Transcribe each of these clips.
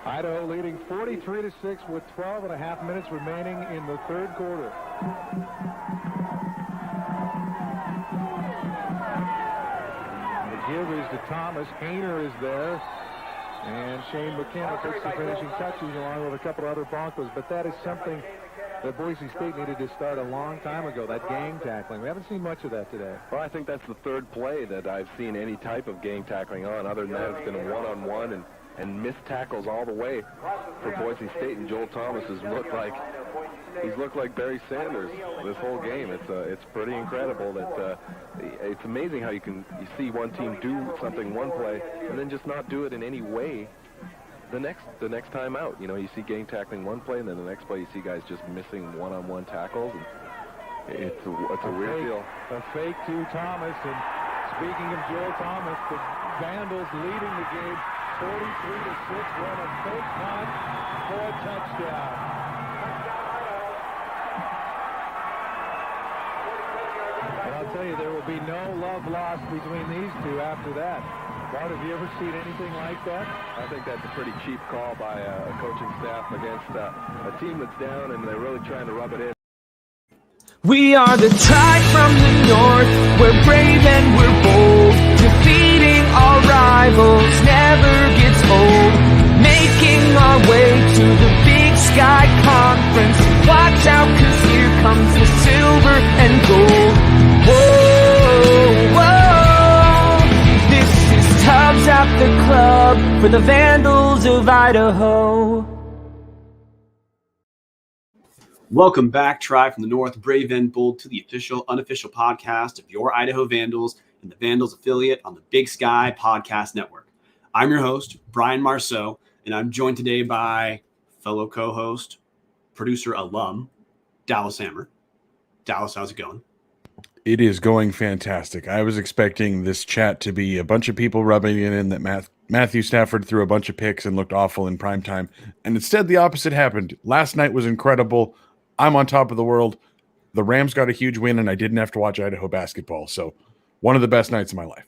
Idaho leading 43-6 with 12.5 minutes remaining in the third quarter. The give is to Thomas. Hayner is there. And Shane McKenna takes the finishing touches along with a couple other Broncos. But that is something that Boise State needed to start a long time ago, that gang tackling. We haven't seen much of that today. Well, I think that's the third play that I've seen any type of gang tackling on. Other than that, it's been a one-on-one and missed tackles all the way for Boise State. And Joel Thomas has looked like Barry Sanders this whole game. It's pretty incredible that it's amazing how you see one team do something one play and then just not do it in any way the next time out. You know, you see gang tackling one play, and then the next play you see guys just missing one-on-one tackles. And it's a weird deal. A fake to Thomas. And speaking of Joel Thomas, the Vandals leading the game 43-6. Run a fake punt for a touchdown. And I'll tell you, there will be no love lost between these two after that. Bart, have you ever seen anything like that? I think that's a pretty cheap call by a coaching staff against a team that's down, and they're really trying to rub it in. We are the tribe from the north, we're brave and we're bold. Defeating our rivals never gets old. Making our way to the Big Sky Conference. Watch out, 'cause here comes the silver and gold. Whoa, whoa. This is Tubbs at the club for the Vandals of Idaho. Welcome back, Tribe from the North, brave and bold, to the official, unofficial podcast of your Idaho Vandals and the Vandals affiliate on the Big Sky Podcast Network. I'm your host, Brian Marceau, and I'm joined today by fellow co-host, producer alum, Dallas Hammer. Dallas, how's it going? It is going fantastic. I was expecting this chat to be a bunch of people rubbing it in that Matthew Stafford threw a bunch of picks and looked awful in primetime, and instead the opposite happened. Last night was incredible. I'm on top of the world. The Rams got a huge win, and I didn't have to watch Idaho basketball. So one of the best nights of my life.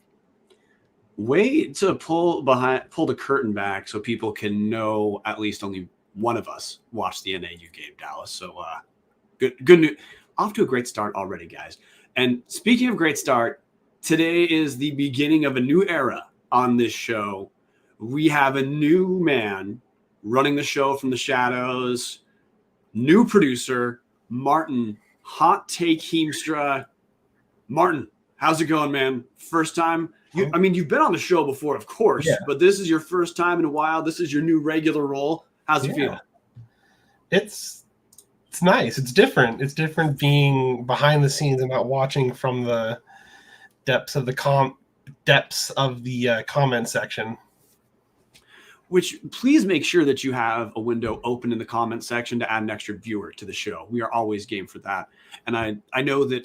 Way to pull the curtain back so people can know at least only one of us watched the NAU game, Dallas. So good news. Off to a great start already, guys. And speaking of great start, today is the beginning of a new era on this show. We have a new man running the show from the shadows. New producer, Martin, Hot Take Heemstra. Martin, how's it going, man? First time? You've been on the show before, of course, but this is your first time in a while. This is your new regular role. How's it feel? It's nice. It's different. It's different being behind the scenes and not watching from the depths of the comment section. Which, please make sure that you have a window open in the comment section to add an extra viewer to the show. We are always game for that. And I know that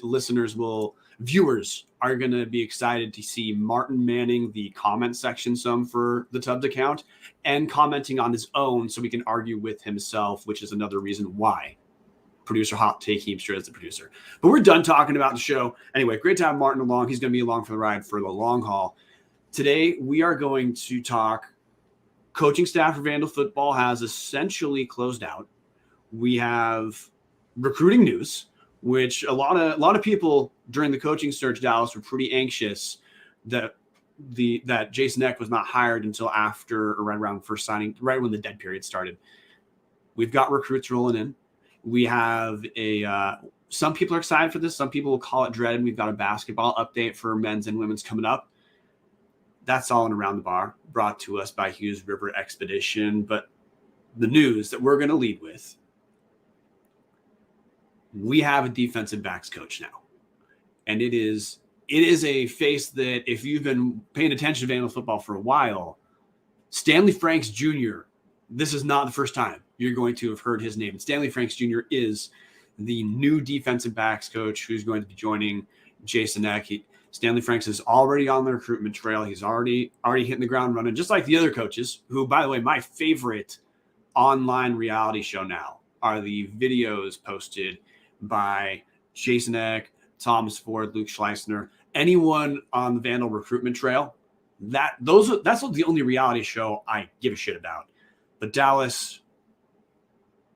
viewers are going to be excited to see Martin manning the comment section some for the Tubbs account and commenting on his own so we can argue with himself, which is another reason why producer Hot Take Heemstra is the producer. But we're done talking about the show. Anyway, great to have Martin along. He's going to be along for the ride for the long haul. Today, we are going to talk. Coaching staff for Vandal football has essentially closed out. We have recruiting news, which a lot of people during the coaching search, Dallas, were pretty anxious that Jason Eck was not hired until after or right around first signing, right when the dead period started. We've got recruits rolling in. We have some people are excited for this. Some people will call it dreaded. We've got a basketball update for men's and women's coming up. That's all in Around the Bar, brought to us by Hughes River Expedition. But the news that we're going to lead with, we have a defensive backs coach now. And it is a face that, if you've been paying attention to Vandal football for a while, Stanley Franks Jr., this is not the first time you're going to have heard his name. And Stanley Franks Jr. is the new defensive backs coach who's going to be joining Jason Eck. Stanley Franks is already on the recruitment trail. He's already hitting the ground running, just like the other coaches, who, by the way, my favorite online reality show now are the videos posted by Jason Eck, Thomas Ford, Luke Schleissner, anyone on the Vandal recruitment trail. that's the only reality show I give a shit about. But Dallas,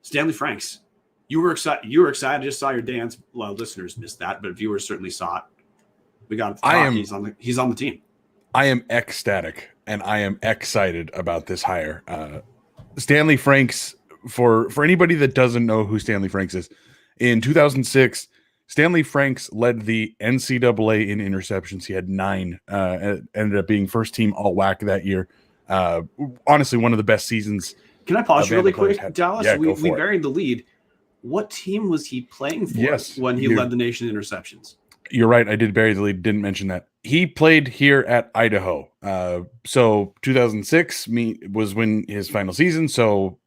Stanley Franks, you were excited. You were excited. I just saw your dance. Well, listeners missed that, but viewers certainly saw it. We got. He's on the team. I am ecstatic and I am excited about this hire. Stanley Franks, for anybody that doesn't know who Stanley Franks is, in 2006, Stanley Franks led the NCAA in interceptions. He had 9, ended up being first team all WAC that year. Honestly, one of the best seasons. Can I pause you really quick, Dallas? Yeah, we buried the lead. What team was he playing for when he led the nation in interceptions? You're right. I did bury the lead. Didn't mention that. He played here at Idaho. So 2006 was when his final season. So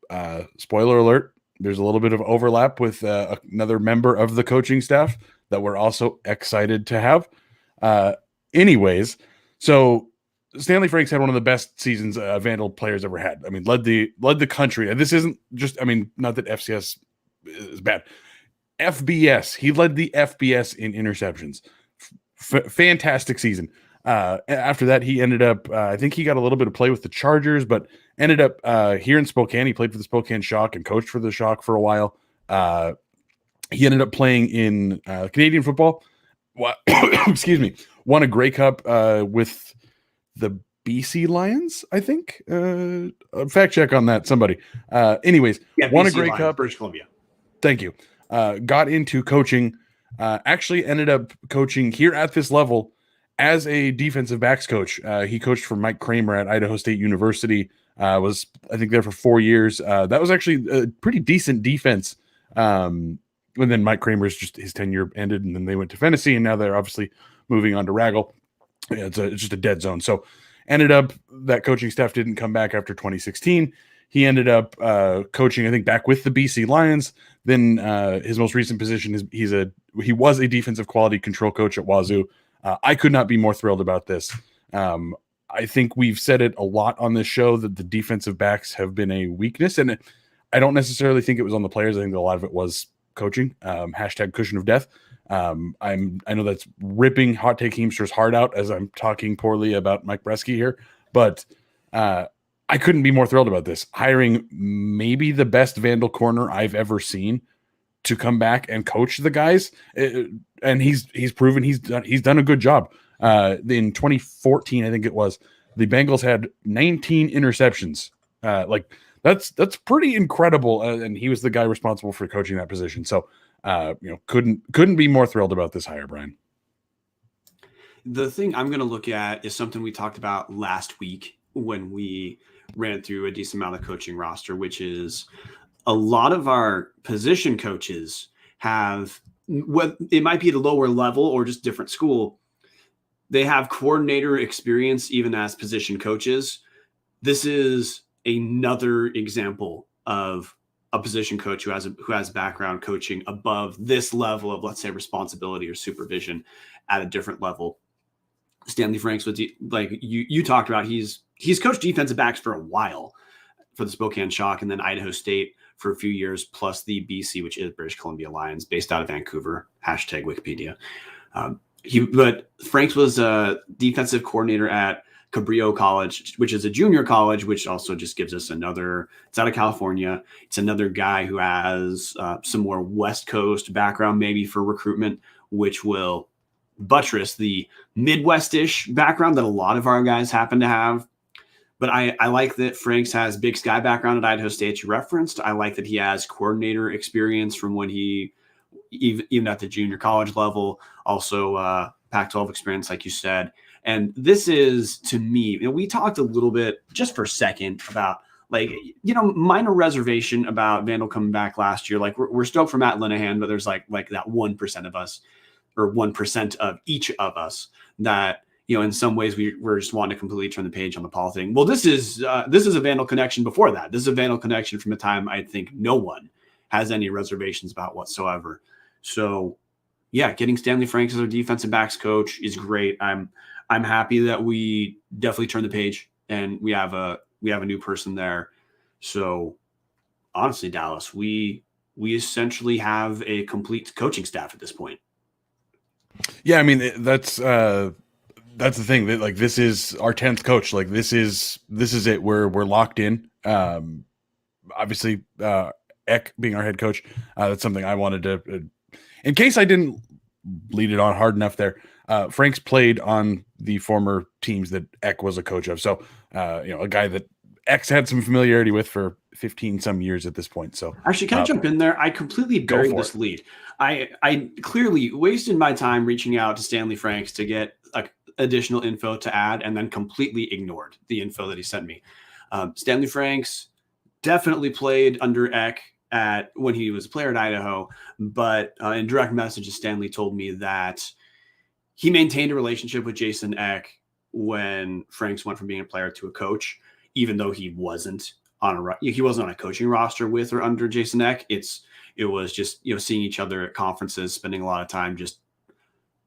spoiler alert, there's a little bit of overlap with another member of the coaching staff that we're also excited to have. Anyways, so Stanley Franks had one of the best seasons Vandal players ever had. I mean, led the country. And this isn't just, I mean, not that FCS is bad. FBS. He led the FBS in interceptions. Fantastic season. After that, he ended up, I think he got a little bit of play with the Chargers, but ended up here in Spokane. He played for the Spokane Shock and coached for the Shock for a while. He ended up playing in Canadian football. Excuse me. Won a Grey Cup with the BC Lions, I think. Fact check on that, somebody. Anyways, won BC a Grey Lions, Cup. British Columbia. Thank you. Got into coaching. Actually ended up coaching here at this level as a defensive backs coach. He coached for Mike Kramer at Idaho State University. Was, I think, there for 4 years. That was actually a pretty decent defense. And then Mike Kramer's his tenure ended, and then they went to Fennessy, and now they're obviously moving on to Raggle. It's just a dead zone. So ended up that coaching staff didn't come back after 2016. He ended up coaching, I think, back with the BC Lions. Then his most recent position is he was a defensive quality control coach at Wazoo. I could not be more thrilled about this. I think we've said it a lot on this show that the defensive backs have been a weakness, and I don't necessarily think it was on the players. I think a lot of it was coaching. Hashtag cushion of death. I know that's ripping Hot Take Heemster's heart out as I'm talking poorly about Mike Bresky here, but I couldn't be more thrilled about this. Hiring maybe the best Vandal corner I've ever seen to come back and coach the guys, and he's proven he's done a good job. In 2014, I think it was, the Bengals had 19 interceptions. That's pretty incredible, and he was the guy responsible for coaching that position. So, couldn't be more thrilled about this hire, Brian. The thing I'm going to look at is something we talked about last week when we ran through a decent amount of coaching roster, which is a lot of our position coaches have, it might be at a lower level or just different school, they have coordinator experience even as position coaches. This is another example of a position coach who has background coaching above this level of, let's say, responsibility or supervision at a different level. Stanley Franks, like you talked about, he's coached defensive backs for a while for the Spokane Shock and then Idaho State for a few years, plus the BC, which is British Columbia Lions, based out of Vancouver. Hashtag Wikipedia. But Franks was a defensive coordinator at Cabrillo College, which is a junior college, which also just gives us it's out of California. It's another guy who has some more West Coast background, maybe for recruitment, which will buttress the Midwest-ish background that a lot of our guys happen to have. But I like that Franks has Big Sky background at Idaho State, you referenced. I like that he has coordinator experience from when he, even at the junior college level, also Pac-12 experience, like you said. And this is, to me, we talked a little bit, just for a second, about, minor reservation about Vandal coming back last year. Like, we're stoked for Matt Linehan, but there's like that 1% of us, or 1% of each of us, that, in some ways we're just wanting to completely turn the page on the Paul thing. Well, this is a Vandal connection before that. This is a Vandal connection from a time I think no one has any reservations about whatsoever. So, yeah, getting Stanley Franks as our defensive backs coach is great. I'm happy that we definitely turned the page and we have a new person there. So, honestly, Dallas, we essentially have a complete coaching staff at this point. Yeah, I mean, that's that's the thing, that like this is our 10th coach. Like this is it. We're locked in. Obviously, Eck being our head coach, that's something I wanted to. In case I didn't lead it on hard enough there, Frerks played on the former teams that Eck was a coach of. So, a guy that Eck's had some familiarity with for 15 some years at this point. So actually, can I jump in there? I completely buried this lead. I clearly wasted my time reaching out to Stanley Frerks to get additional info to add, and then completely ignored the info that he sent me. Stanley Frerks definitely played under Eck when he was a player at Idaho, but in direct messages, Stanley told me that he maintained a relationship with Jason Eck when Frerks went from being a player to a coach, even though he wasn't on a coaching roster with or under Jason Eck. It was just seeing each other at conferences, spending a lot of time just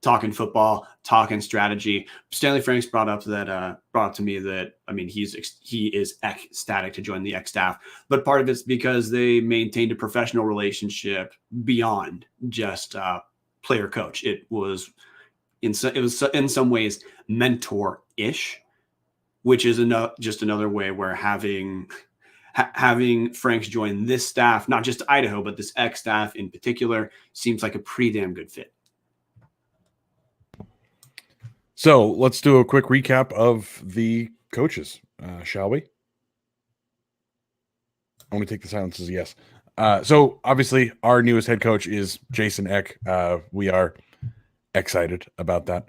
talking football, talking strategy. Stanley Frerks brought up to me that, I mean, he is ecstatic to join the Eck staff, but part of it's because they maintained a professional relationship beyond just player coach. It was in some ways mentor-ish, which is just another way where having Frerks join this staff, not just Idaho, but this Eck staff in particular, seems like a pretty damn good fit. So let's do a quick recap of the coaches, shall we? I'm going to take the silence as a yes. So obviously our newest head coach is Jason Eck. We are excited about that.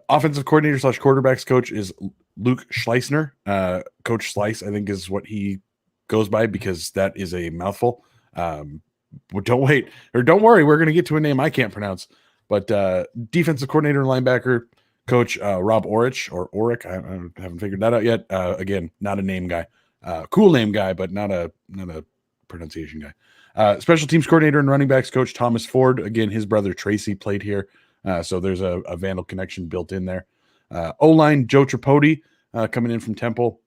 Offensive coordinator / quarterbacks coach is Luke Schleisner. Coach Slice, I think, is what he goes by, because that is a mouthful. Don't worry, we're going to get to a name I can't pronounce. But defensive coordinator and linebacker coach Rob Orich, or Oric. I haven't figured that out yet. Again, not a name guy. Cool name guy, but not a pronunciation guy. Special teams coordinator and running backs coach Thomas Ford. Again, his brother Tracy played here. So there's a Vandal connection built in there. O-line, Joe Tripodi coming in from Temple.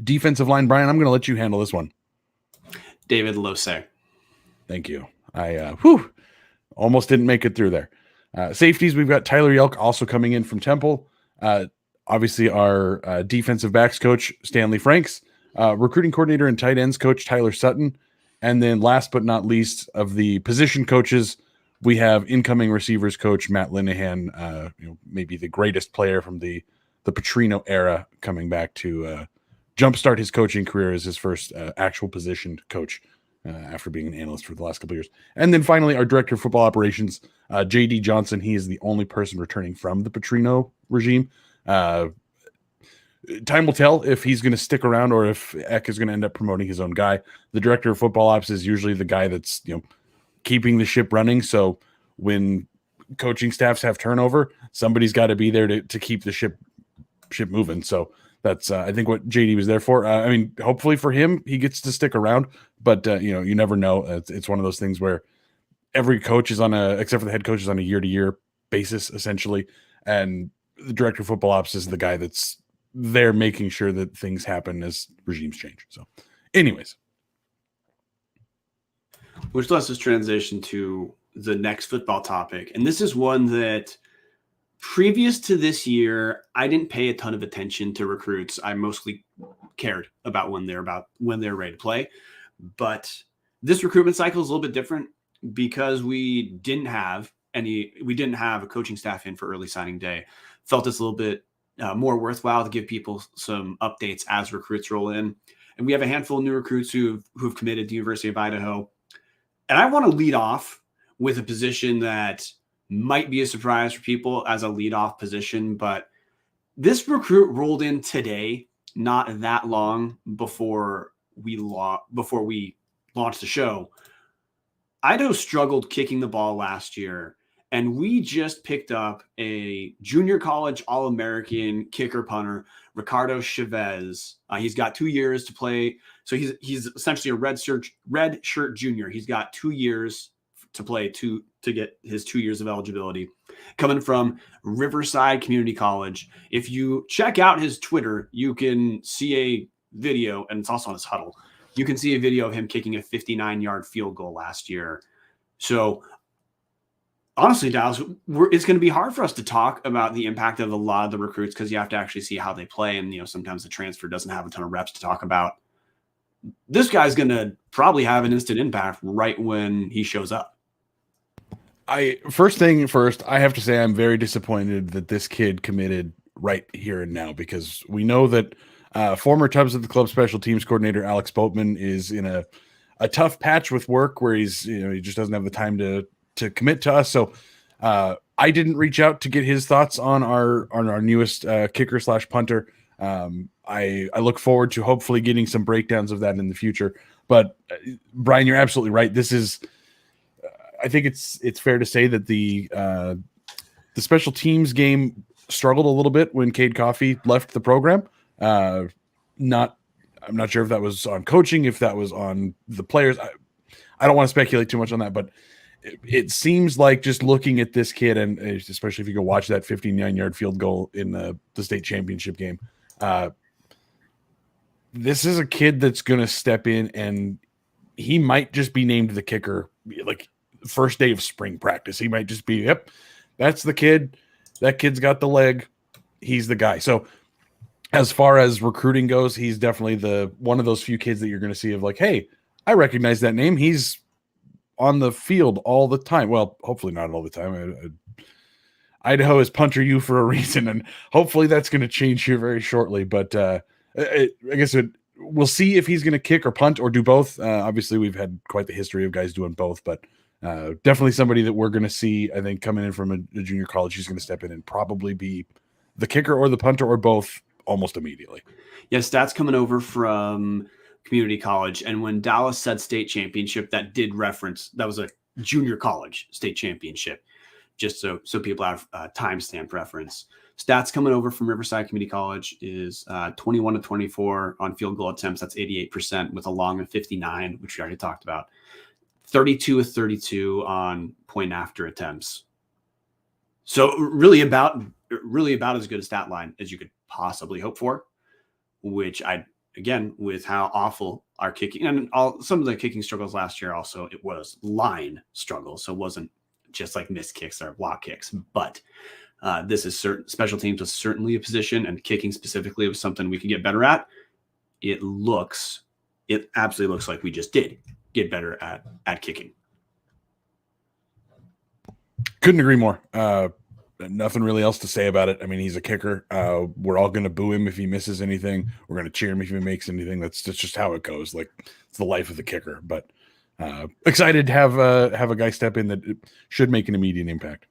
Defensive line, Brian, I'm going to let you handle this one. David Lose. Thank you. I almost didn't make it through there. Safeties, we've got Tyler Yelk also coming in from Temple. Obviously, our defensive backs coach, Stanley Frerks. Recruiting coordinator and tight ends coach, Tyler Sutton. And then last but not least of the position coaches, we have incoming receivers coach, Matt Linehan, maybe the greatest player from the Petrino era, coming back to jumpstart his coaching career as his first actual positioned coach after being an analyst for the last couple of years. And then finally, our director of football operations, J.D. Johnson. He is the only person returning from the Petrino regime. Time will tell if he's going to stick around or if Eck is going to end up promoting his own guy. The director of football ops is usually the guy that's keeping the ship running. So when coaching staffs have turnover, somebody's got to be there to keep the ship moving. So that's I think what JD was there for. I mean, hopefully for him, he gets to stick around, but you never know. It's one of those things where every coach is except for the head coach, is on a year-to-year basis essentially, and the director of football ops is the guy that's there making sure that things happen as regimes change. So, anyways, which lets us transition to the next football topic, and this is one that, previous to this year, I didn't pay a ton of attention to recruits. I mostly cared about when they're ready to play. But this recruitment cycle is a little bit different because we didn't have a coaching staff in for early signing day. Felt it's a little bit more worthwhile to give people some updates as recruits roll in. And we have a handful of new recruits who've committed to the University of Idaho. And I want to lead off with a position that might be a surprise for people as a leadoff position, but this recruit rolled in today, not that long before we launched the show. Idaho struggled kicking the ball last year, and we just picked up a junior college All-American kicker punter, Ricardo Chavez. He's got 2 years to play, so he's essentially a red shirt junior. He's got 2 years to play to get his 2 years of eligibility, coming from Riverside Community College. If you check out his Twitter, you can see a video, and it's also on his huddle. You can see a video of him kicking a 59-yard field goal last year. So honestly, Dallas, it's going to be hard for us to talk about the impact of a lot of the recruits because you have to actually see how they play. And, sometimes the transfer doesn't have a ton of reps to talk about. This guy's going to probably have an instant impact right when he shows up. First thing first, I have to say I'm very disappointed that this kid committed right here and now, because we know that former Tubbs of the Club special teams coordinator Alex Boatman is in a tough patch with work where he's he just doesn't have the time to commit to us. So I didn't reach out to get his thoughts on our newest kicker / punter. I look forward to hopefully getting some breakdowns of that in the future. But Brian, you're absolutely right. This is I think it's fair to say that the special teams game struggled a little bit when Cade Coffey left the program. I'm not sure if that was on coaching, if that was on the players. I don't want to speculate too much on that, but it seems like, just looking at this kid, and especially if you go watch that 59-yard field goal in the state championship game, this is a kid that's going to step in, and he might just be named the kicker, like first day of spring practice. He might just be, yep, that's the kid. That kid's got the leg. He's the guy. So as far as recruiting goes, he's definitely one of those few kids that you're going to see of like, hey, I recognize that name. He's on the field all the time. Well, hopefully not all the time. Idaho is punter you for a reason, and hopefully that's going to change here very shortly. But I guess we'll see if he's going to kick or punt or do both. Obviously, we've had quite the history of guys doing both, but definitely somebody that we're going to see, I think, coming in from a junior college. He's going to step in and probably be the kicker or the punter or both almost immediately. Yeah, stats coming over from community college. And when Dallas said state championship, that did reference, that was a junior college state championship, just so people have timestamp reference. Stats coming over from Riverside Community College is 21 to 24 on field goal attempts. That's 88% with a long of 59, which we already talked about. 32 with 32 on point after attempts. So really about as good a stat line as you could possibly hope for, which again, with how awful our kicking and some of the kicking struggles last year, also it was line struggles. So it wasn't just like missed kicks or block kicks, but this is certain special teams was certainly a position, and kicking specifically was something we could get better at. It absolutely looks like we just did get better at kicking. Couldn't agree more. Nothing really else to say about it. I mean, he's a kicker. We're all going to boo him if he misses anything. We're going to cheer him if he makes anything. That's just how it goes. Like, it's the life of the kicker. But excited to have a guy step in that should make an immediate impact.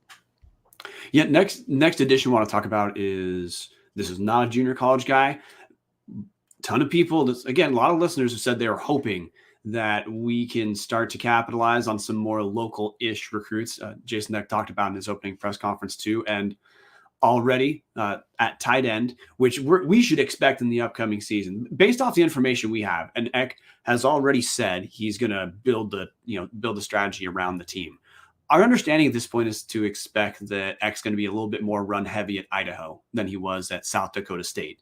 Yeah. Next edition I want to talk about this is not a junior college guy. Ton of people. Again, a lot of listeners have said they were hoping that we can start to capitalize on some more local-ish recruits. Jason Neck talked about in his opening press conference too, and already at tight end, which we should expect in the upcoming season, based off the information we have. And Eck has already said he's going to build the strategy around the team. Our understanding at this point is to expect that Eck's going to be a little bit more run heavy at Idaho than he was at South Dakota State.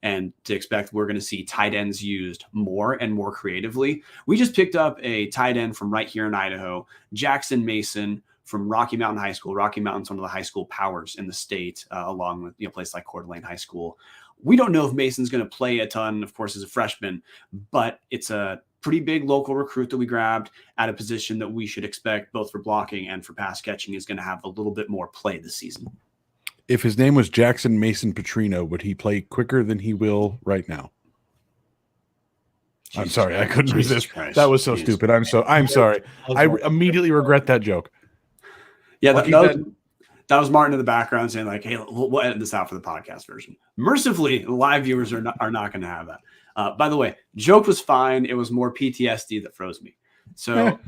And to expect we're going to see tight ends used more and more creatively. We just picked up a tight end from right here in Idaho, Jackson Mason from Rocky Mountain High School. Rocky Mountain's one of the high school powers in the state, along with a place like Coeur d'Alene High School. We don't know if Mason's going to play a ton, of course, as a freshman, but it's a pretty big local recruit that we grabbed at a position that we should expect both for blocking and for pass catching is going to have a little bit more play this season. If his name was Jackson Mason Petrino, would he play quicker than he will right now? I'm sorry, I couldn't resist. Christ. That was so stupid. I'm sorry. I immediately regret that joke. Yeah, that was Martin in the background saying like, "Hey, we'll edit this out for the podcast version." Mercifully, live viewers are not going to have that. By the way, joke was fine. It was more PTSD that froze me. So.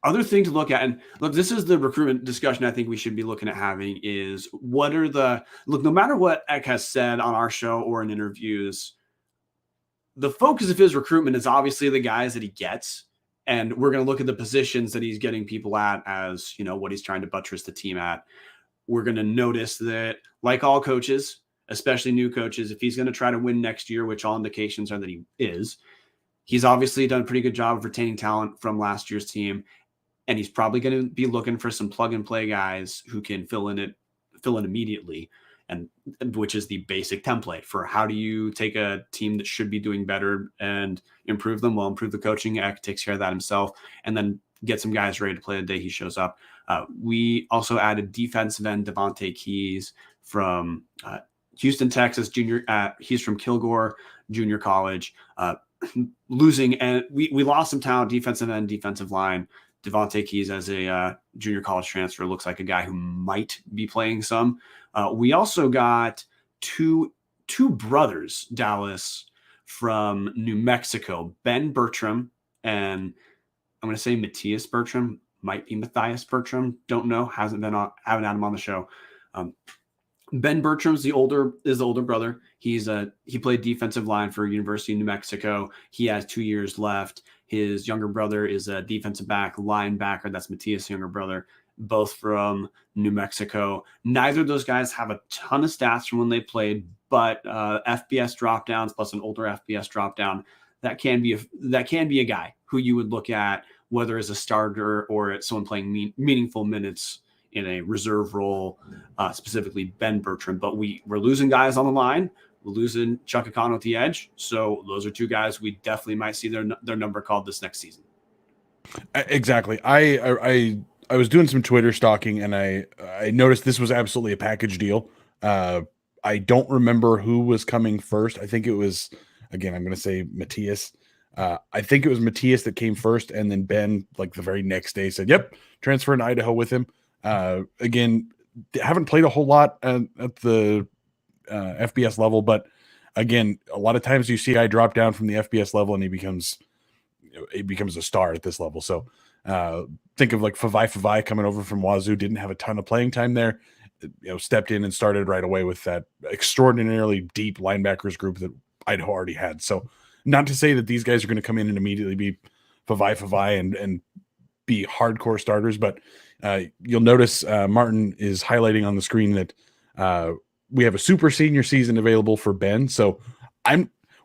Other thing to look at, and look, this is the recruitment discussion I think we should be looking at having is no matter what Eck has said on our show or in interviews, the focus of his recruitment is obviously the guys that he gets. And we're going to look at the positions that he's getting people at as, what he's trying to buttress the team at. We're going to notice that, like all coaches, especially new coaches, if he's going to try to win next year, which all indications are that he is, he's obviously done a pretty good job of retaining talent from last year's team. and he's probably going to be looking for some plug and play guys who can fill in immediately, and which is the basic template for how do you take a team that should be doing better and improve them. Well, improve the coaching. Eck takes care of that himself, and then get some guys ready to play the day he shows up. We also added defensive end Devontae Keys from Houston, Texas, junior. He's from Kilgore Junior College. Losing, and we lost some talent, defensive end, defensive line. Devontae Keys as a junior college transfer looks like a guy who might be playing some. We also got two brothers, Dallas, from New Mexico, Ben Bertram, and I'm going to say Matthias Bertram, might be Matthias Bertram. Don't know. Haven't had him on the show. Ben Bertram's the older brother. He played defensive line for University of New Mexico. He has 2 years left. His younger brother is a defensive back, linebacker. That's Matthias' younger brother, both from New Mexico. Neither of those guys have a ton of stats from when they played, but FBS drop downs plus an older FBS drop down, that can be a guy who you would look at, whether as a starter or as someone playing meaningful minutes in a reserve role, specifically Ben Bertram. But we're losing guys on the line. We're losing Chuck Akano at the edge. So those are two guys we definitely might see their number called this next season. Exactly. I was doing some Twitter stalking, and I noticed this was absolutely a package deal. I don't remember who was coming first. I think it was, again, I'm going to say Matthias. I think it was Matthias that came first, and then Ben, like the very next day, said, "Yep, transfer to Idaho with him." Again, haven't played a whole lot at the FBS level, but again, a lot of times you see I drop down from the FBS level, and he becomes a star at this level. So think of like Favai coming over from Wazoo, didn't have a ton of playing time there, stepped in and started right away with that extraordinarily deep linebackers group that Idaho already had. So not to say that these guys are going to come in and immediately be Favai and be hardcore starters, but you'll notice Martin is highlighting on the screen that we have a super senior season available for Ben. So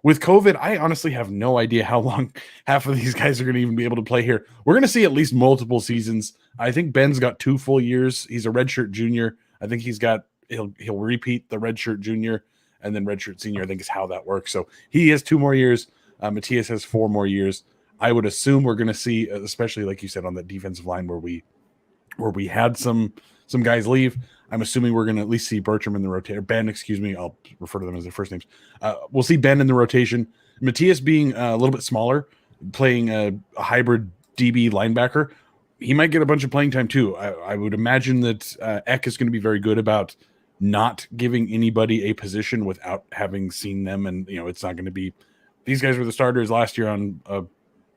with COVID, I honestly have no idea how long half of these guys are going to even be able to play here. We're going to see at least multiple seasons. I think Ben's got 2 full years. He's a redshirt junior. I think he'll repeat the redshirt junior and then redshirt senior, I think is how that works. So he has 2 more years. Matthias has 4 more years. I would assume we're going to see, especially like you said, on the defensive line where we had some guys leave. I'm assuming we're going to at least see Bertram in the rotation. Ben, excuse me. I'll refer to them as their first names. We'll see Ben in the rotation. Matthias being a little bit smaller, playing a hybrid DB linebacker, he might get a bunch of playing time too. I would imagine that Eck is going to be very good about not giving anybody a position without having seen them. And, it's not going to be, these guys were the starters last year on a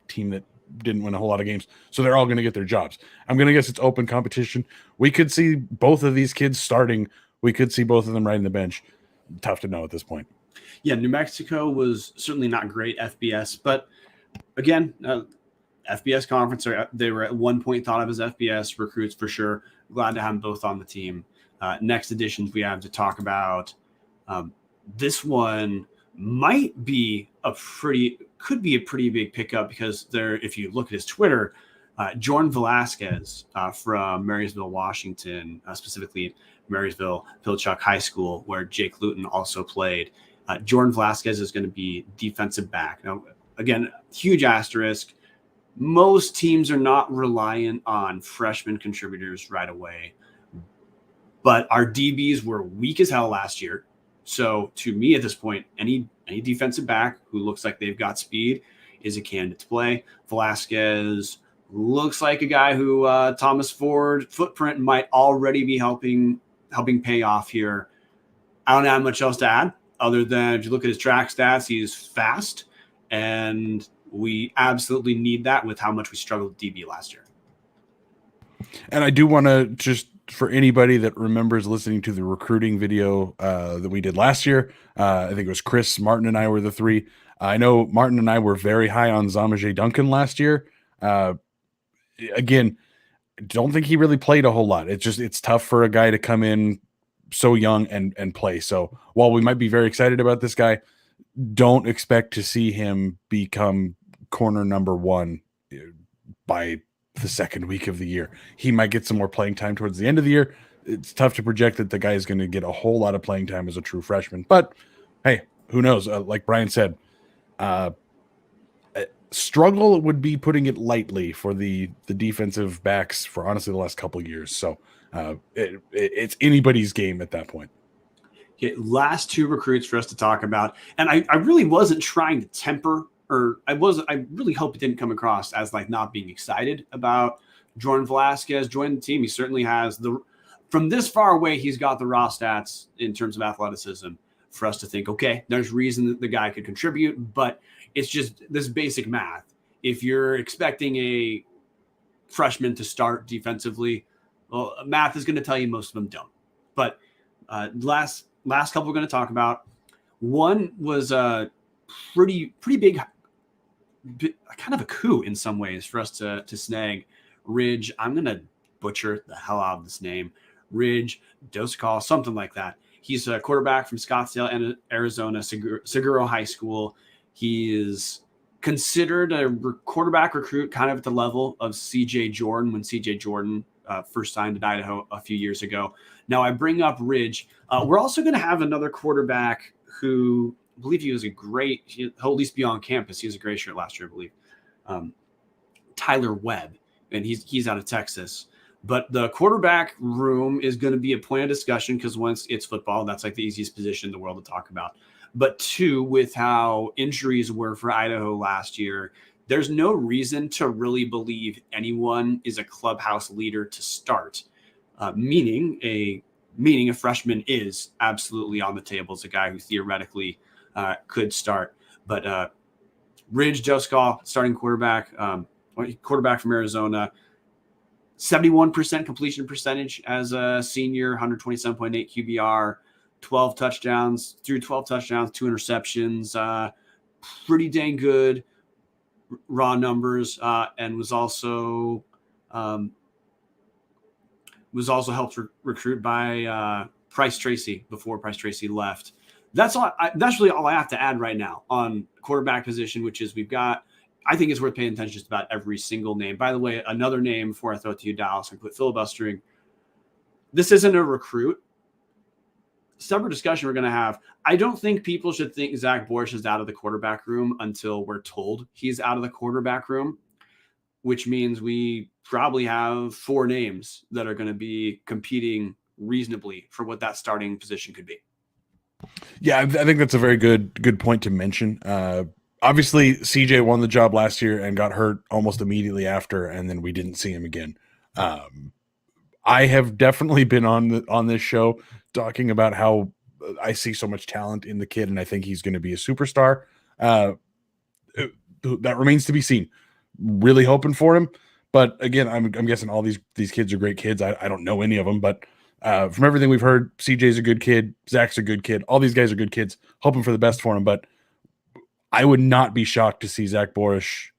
team that didn't win a whole lot of games, so they're all going to get their jobs. I'm going to guess it's open competition. We could see both of these kids starting. We could see both of them riding the bench. Tough to know at this point. Yeah, New Mexico was certainly not great FBS, but again, FBS conference, they were at one point thought of as FBS recruits for sure. Glad to have them both on the team. Next editions we have to talk about. This one could be a pretty big pickup because if you look at his Twitter, Jordan Velasquez from Marysville, Washington, specifically Marysville Pilchuck High School, where Jake Luton also played. Jordan Velasquez is going to be defensive back. Now, again, huge asterisk. Most teams are not reliant on freshman contributors right away, but our DBs were weak as hell last year. So to me at this point, any defensive back who looks like they've got speed is a candidate to play. Velasquez looks like a guy who Thomas Ford footprint might already be helping pay off here. I don't have much else to add other than if you look at his track stats, he's fast, and we absolutely need that with how much we struggled with DB last year. And I do want to just, for anybody that remembers listening to the recruiting video that we did last year, I think it was Chris, Martin, and I were the 3. I know Martin and I were very high on Zamaje Duncan last year. Again, don't think he really played a whole lot. It's tough for a guy to come in so young and play. So while we might be very excited about this guy, don't expect to see him become corner number 1 by the second week of the year. He might get some more playing time towards the end of the year. It's tough to project that the guy is going to get a whole lot of playing time as a true freshman. But hey, who knows? Like Brian said, struggle would be putting it lightly for the defensive backs for honestly the last couple of years. So it's anybody's game at that point. Okay, last two recruits for us to talk about. And I really wasn't trying to temper, or I really hope it didn't come across as like not being excited about Jordan Velasquez joining the team. He certainly has from this far away, he's got the raw stats in terms of athleticism for us to think, okay, there's reason that the guy could contribute, but it's just this basic math. If you're expecting a freshman to start defensively, well, math is going to tell you most of them don't. But last couple we're going to talk about, one was a pretty big, kind of a coup in some ways for us to snag Ridge. I'm going to butcher the hell out of this name. Ridge Doskal, something like that. He's a quarterback from Scottsdale, Arizona, Seguro High School. He is considered a quarterback recruit kind of at the level of C.J. Jordan when C.J. Jordan first signed at Idaho a few years ago. Now I bring up Ridge. We're also going to have another quarterback who I believe he'll at least be on campus. He was a gray shirt last year, I believe. Tyler Webb, and he's out of Texas. But the quarterback room is going to be a point of discussion because once it's football, that's like the easiest position in the world to talk about. But two, with how injuries were for Idaho last year, there's no reason to really believe anyone is a clubhouse leader to start. Meaning a freshman is absolutely on the table as a guy who theoretically could start. But Ridge Doskal, starting quarterback from Arizona, 71% completion percentage as a senior, 127.8 QBR, 12 touchdowns, 2 interceptions, pretty dang good raw numbers, and was also helped recruit by Price Tracy before Price Tracy left. That's really all I have to add right now on quarterback position, which is I think it's worth paying attention to just about every single name. By the way, another name before I throw it to you, Dallas, and quit filibustering. This isn't a recruit. Separate discussion we're going to have. I don't think people should think Zach Borsch is out of the quarterback room until we're told he's out of the quarterback room, which means we probably have 4 names that are going to be competing reasonably for what that starting position could be. Yeah, I think that's a very good point to mention. Obviously, CJ won the job last year and got hurt almost immediately after, and then we didn't see him again. I have definitely been on this show talking about how I see so much talent in the kid, and I think he's going to be a superstar. That remains to be seen. Really hoping for him, but again, I'm guessing all these kids are great kids. I don't know any of them, but from everything we've heard, CJ's a good kid, Zach's a good kid. All these guys are good kids. Hoping for the best for him, but I would not be shocked to see Zach Borsch.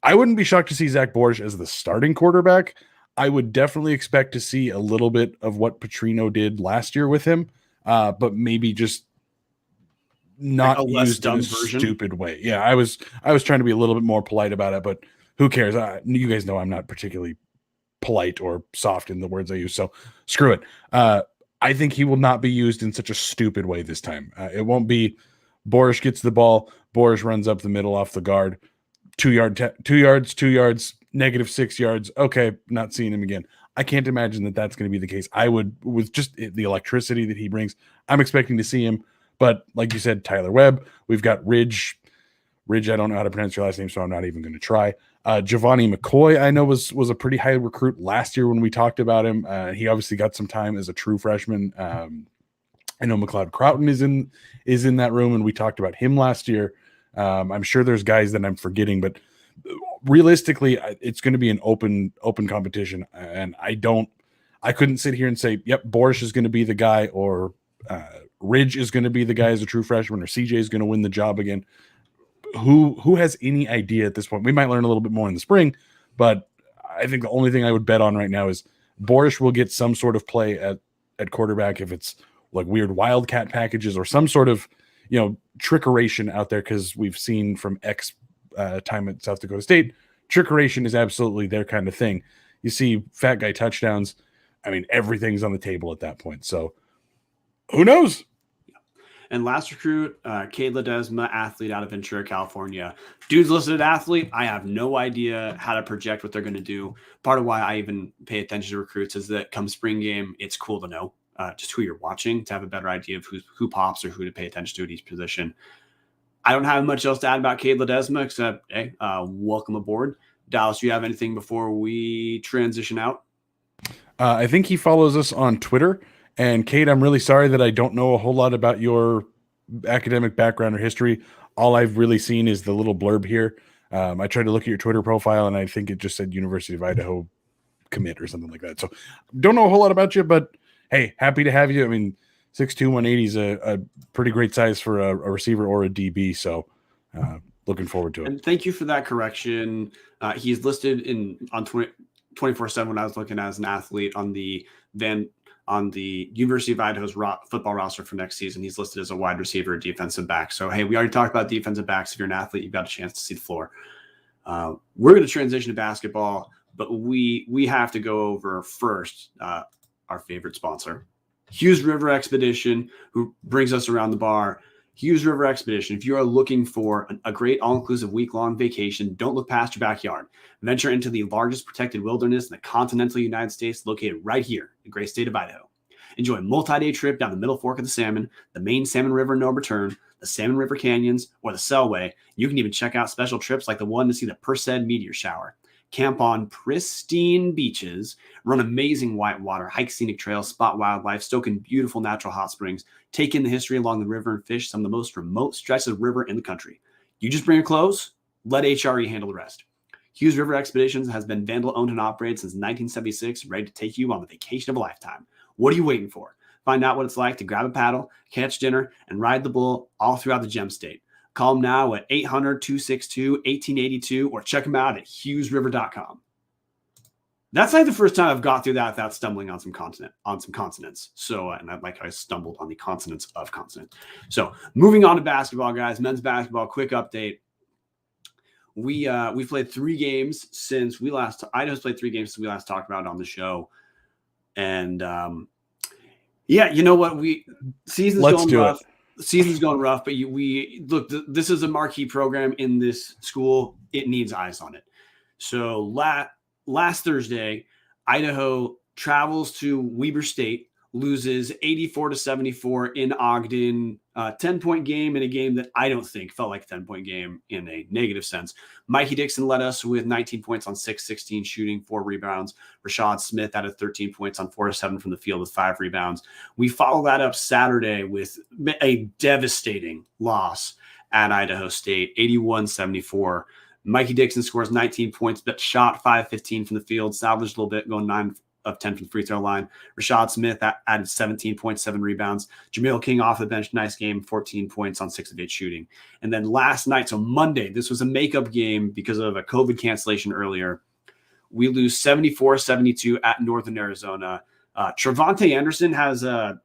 I wouldn't be shocked to see Zach Borsch as the starting quarterback. I would definitely expect to see a little bit of what Petrino did last year with him, but maybe just not like used in a stupid way. Yeah, I was trying to be a little bit more polite about it, but who cares? You guys know I'm not particularly polite or soft in the words I use, so screw it. I think he will not be used in such a stupid way this time. It won't be Borsch gets the ball, Borsch runs up the middle off the guard, 2 yards, -6 yards. Okay, not seeing him again. I can't imagine that's going to be the case. I would, with just the electricity that he brings, I'm expecting to see him. But like you said, Tyler Webb, we've got Ridge. I don't know how to pronounce your last name, so I'm not even going to try. Giovanni McCoy, I know was a pretty high recruit last year when we talked about him. He obviously got some time as a true freshman. I know McLeod Croughton is in that room, and we talked about him last year. I'm sure there's guys that I'm forgetting, but realistically, it's going to be an open competition, and I couldn't sit here and say, yep, Borsch is going to be the guy, or Ridge is going to be the guy as a true freshman, or CJ is going to win the job again. Who has any idea at this point? We might learn a little bit more in the spring, but I think the only thing I would bet on right now is Borsch will get some sort of play at quarterback, if it's like weird wildcat packages or some sort of trickeration out there, because we've seen from time at South Dakota State, trickeration is absolutely their kind of thing. You see fat guy touchdowns. I mean, everything's on the table at that point. So who knows? And last recruit, Cade Ledesma, athlete out of Ventura, California. Dude's listed as athlete. I have no idea how to project what they're going to do. Part of why I even pay attention to recruits is that come spring game, it's cool to know just who you're watching to have a better idea of who pops or who to pay attention to at each position. I don't have much else to add about Cade Ledesma except, hey, welcome aboard. Dallas, do you have anything before we transition out? I think he follows us on Twitter. And Kate, I'm really sorry that I don't know a whole lot about your academic background or history. All I've really seen is the little blurb here. I tried to look at your Twitter profile, and I think it just said University of Idaho commit or something like that. So don't know a whole lot about you, but hey, happy to have you. I mean, 6'2", 180 is a pretty great size for a receiver or a DB. So looking forward to it. And thank you for that correction. He's listed on 24/7 when I was looking as an athlete on the University of Idaho's football roster for next season. He's listed as a wide receiver, defensive back. So, hey, we already talked about defensive backs. If you're an athlete, you've got a chance to see the floor. We're going to transition to basketball, but we have to go over first our favorite sponsor, Hughes River Expedition, who brings us around the bar. Hughes River Expedition. If you are looking for a great all-inclusive week-long vacation, don't look past your backyard. Venture into the largest protected wilderness in the continental United States, located right here in the great state of Idaho. Enjoy a multi-day trip down the Middle Fork of the Salmon, the main Salmon River no return, the Salmon River Canyons, or the Selway. You can even check out special trips like the one to see the Perseid meteor shower. Camp on pristine beaches, run amazing whitewater, hike scenic trails, spot wildlife, stoke in beautiful natural hot springs, take in the history along the river and fish some of the most remote stretches of river in the country. You just bring your clothes, let HRE handle the rest. Hughes River Expeditions has been Vandal owned and operated since 1976, ready to take you on the vacation of a lifetime. What are you waiting for? Find out what it's like to grab a paddle, catch dinner, and ride the bull all throughout the Gem State. Call them now at 800-262-1882 or check them out at hughesriver.com. That's like the first time I've got through that without stumbling on some consonants. So, and I stumbled on the consonants of consonant. So, moving on to basketball, guys. Men's basketball. Quick update. We've played 3 games since we last. Idaho's played 3 games since we last talked about it on the show, and yeah, you know what? Season's going rough. Season's going rough, but we look. This is a marquee program in this school. It needs eyes on it. So last Thursday, Idaho travels to Weber State, loses 84-74 in Ogden. 10-point game in a game that I don't think felt like a 10-point game in a negative sense. Mikey Dixon led us with 19 points on 6-16 shooting, 4 rebounds. Rashad Smith added 13 points on 4-7 from the field with 5 rebounds. We follow that up Saturday with a devastating loss at Idaho State, 81-74. Mikey Dixon scores 19 points, but shot 5-15 from the field, salvaged a little bit, going 9 of 10 from the free throw line. Rashad Smith added 17 points, 7 rebounds. Jameel King off the bench, nice game, 14 points on 6 of 8 shooting. And then last night, so Monday, this was a makeup game because of a COVID cancellation earlier. We lose 74-72 at Northern Arizona. Trevante Anderson has a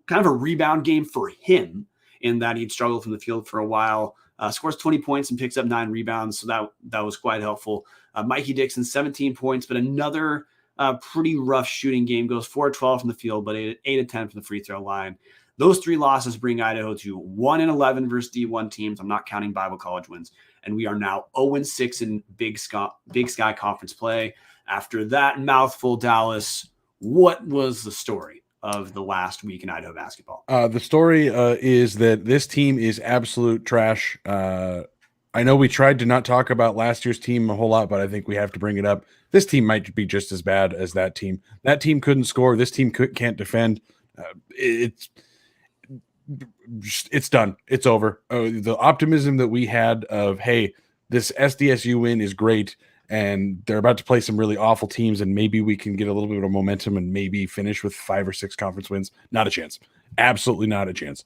kind of a rebound game for him in that he'd struggled from the field for a while. Scores 20 points and picks up 9 rebounds, so that was quite helpful. Mikey Dixon, 17 points, but another pretty rough shooting game, goes 4-12 from the field, but 8-10 from the free throw line. Those 3 losses bring Idaho to 1-11 versus D1 teams. I'm not counting Bible College wins. And we are now 0-6 in Big Sky Conference play. After that mouthful, Dallas, what was the story of the last week in Idaho basketball? The story is that this team is absolute trash. I know we tried to not talk about last year's team a whole lot, but I think we have to bring it up. This team might be just as bad as that team. That team couldn't score. This team can't defend. It's done. It's over. The optimism that we had of, hey, this SDSU win is great, and they're about to play some really awful teams, and maybe we can get a little bit of momentum and maybe finish with 5 or 6 conference wins. Not a chance. Absolutely not a chance.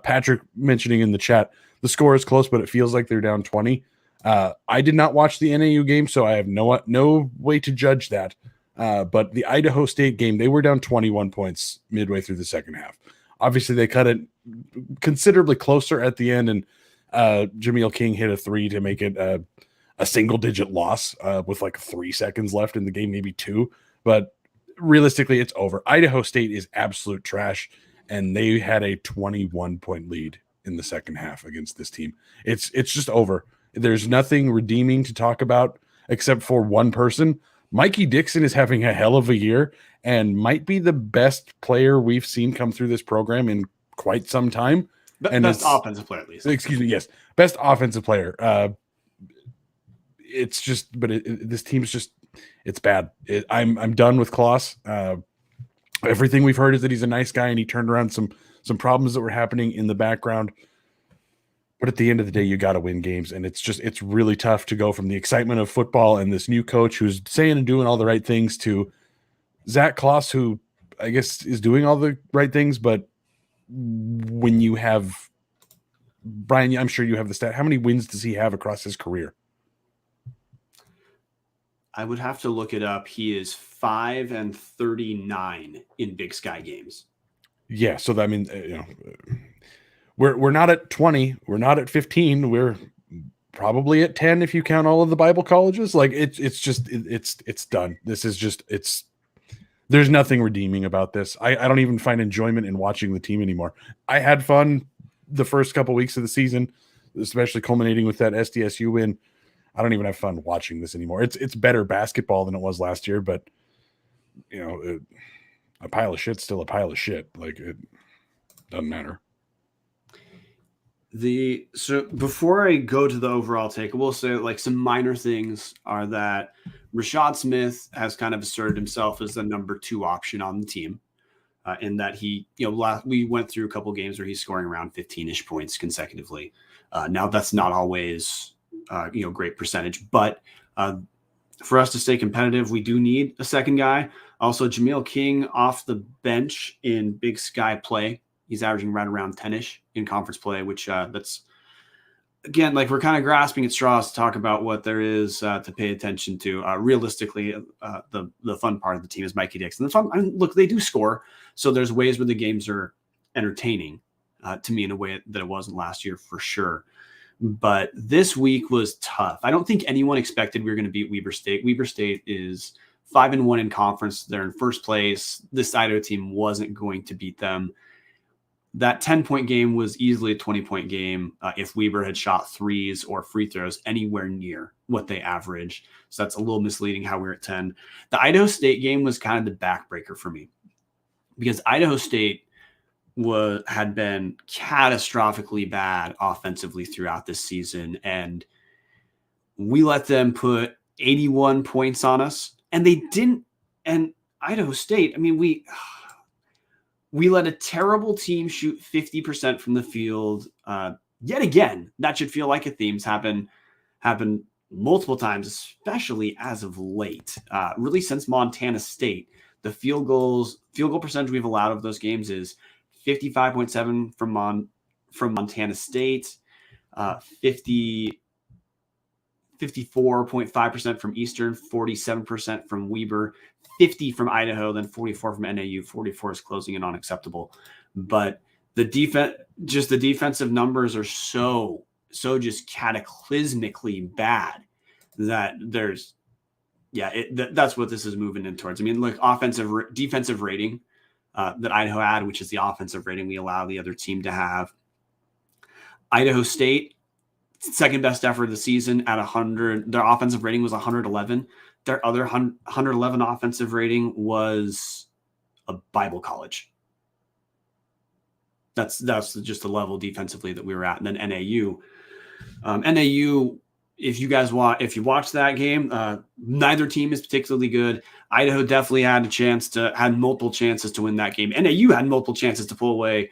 Patrick mentioning in the chat, the score is close, but it feels like they're down 20. I did not watch the NAU game, so I have no way to judge that. But the Idaho State game, they were down 21 points midway through the second half. Obviously, they cut it considerably closer at the end, and Jameel King hit a 3 to make it a a single-digit loss with like 3 seconds left in the game, maybe 2. But realistically, it's over. Idaho State is absolute trash, and they had a 21-point lead in the second half against this team. It's just over. There's nothing redeeming to talk about except for one person. Mikey Dixon is having a hell of a year and might be the best player we've seen come through this program in quite some time. And best offensive player, at least. Excuse me, yes. Best offensive player. It's just, but this team's just, it's bad. I'm done with Klaus. Everything we've heard is that he's a nice guy and he turned around some problems that were happening in the background. But at the end of the day, you got to win games. And it's really tough to go from the excitement of football and this new coach who's saying and doing all the right things to Zach Klaus, who I guess is doing all the right things. But when you have Brian, I'm sure you have the stat. How many wins does he have across his career? I would have to look it up. He is 5-39 in Big Sky games. Yeah. So that, I mean, we're not at 20. We're not at 15. We're probably at 10 if you count all of the Bible colleges. Like it's done. This is just, there's nothing redeeming about this. I don't even find enjoyment in watching the team anymore. I had fun the first couple weeks of the season, especially culminating with that SDSU win. I don't even have fun watching this anymore. It's better basketball than it was last year, but a pile of shit's still a pile of shit. Like, it doesn't matter. So before I go to the overall take, I will say like some minor things are that Rashad Smith has kind of asserted himself as the number 2 option on the team. In that he, we went through a couple games where he's scoring around 15-ish points consecutively. Now that's not always, great percentage, but for us to stay competitive, we do need a second guy. Also, Jameel King off the bench in Big Sky play. He's averaging right around 10-ish in conference play, which that's, again, like we're kind of grasping at straws to talk about what there is to pay attention to. Realistically, the fun part of the team is Mikey Dixon. Look, they do score, so there's ways where the games are entertaining to me in a way that it wasn't last year for sure. But this week was tough. I don't think anyone expected we were going to beat Weber State. Weber State is 5-1 in conference. They're in first place. This Idaho team wasn't going to beat them. That 10-point game was easily a 20-point game if Weber had shot threes or free throws anywhere near what they averaged. So that's a little misleading how we're at 10. The Idaho State game was kind of the backbreaker for me because Idaho State had been catastrophically bad offensively throughout this season. And we let them put 81 points on us and they didn't. And Idaho State, I mean, we let a terrible team shoot 50% from the field. Yet again, that should feel like a theme. It's happened multiple times, especially as of late. Really since Montana State, the field goal percentage we've allowed of those games is 55.7 from Montana State, 54.5% from Eastern, 47% from Weber, 50 from Idaho, then 44 from NAU. 44 is closing in on acceptable. But the defensive numbers are so just cataclysmically bad that that's what this is moving in towards. I mean, look, defensive rating that Idaho had, which is the offensive rating we allow the other team to have. Idaho State, second best effort of the season at 100. Their offensive rating was 111. Their other 111 offensive rating was a Bible college. That's just the level defensively that we were at. And then NAU, if you watch that game, neither team is particularly good. Idaho definitely had multiple chances to win that game. NAU had multiple chances to pull away.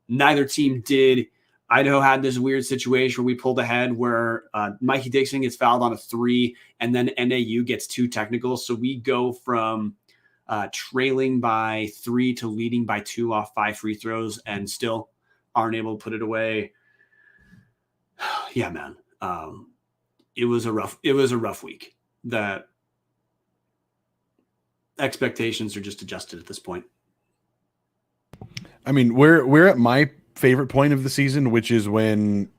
Neither team did. Idaho had this weird situation where we pulled ahead where Mikey Dixon gets fouled on a 3 and then NAU gets 2 technicals. So we go from trailing by 3 to leading by 2 off 5 free throws and still aren't able to put it away. Yeah, man. It was a rough week. The expectations are just adjusted at this point. I mean, we're at my favorite point of the season, which is when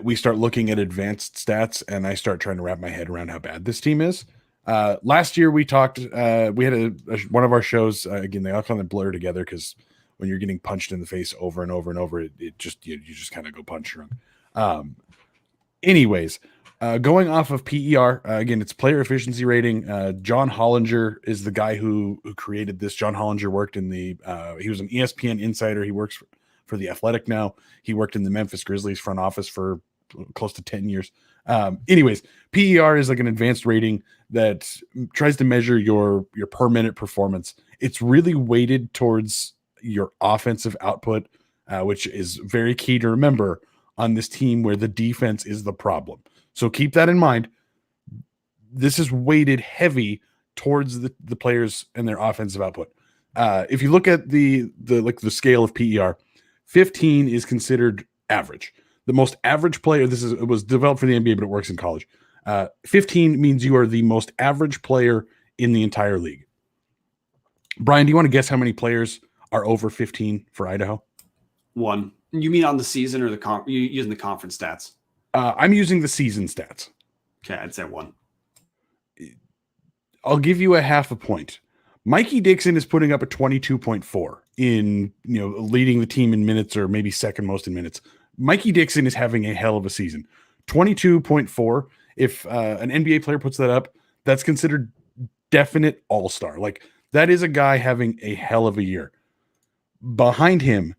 we start looking at advanced stats, and I start trying to wrap my head around how bad this team is. Last year we talked. We had one of our shows. Again, they all kind of blur together because when you're getting punched in the face over and over and over, it just you just kind of go punch drunk. Anyways, going off of PER, again, it's player efficiency rating. John Hollinger is the guy who created this. John Hollinger worked in he was an ESPN insider. He works for The Athletic now. He worked in the Memphis Grizzlies front office for close to 10 years. Anyways, PER is like an advanced rating that tries to measure your per minute performance. It's really weighted towards your offensive output, which is very key to remember on this team where the defense is the problem. So keep that in mind. This is weighted heavy towards the players and their offensive output. If you look at the scale of PER, 15 is considered average. The most average player, it was developed for the NBA, but it works in college. 15 means you are the most average player in the entire league. Brian, do you want to guess how many players are over 15 for Idaho? 1. You mean on the season or you using the conference stats? I'm using the season stats. Okay, I'd say 1. I'll give you a half a point. Mikey Dixon is putting up a 22.4 in, leading the team in minutes, or maybe second most in minutes. Mikey Dixon is having a hell of a season. 22.4. If an NBA player puts that up, that's considered definite all-star. Like, that is a guy having a hell of a year. Behind him,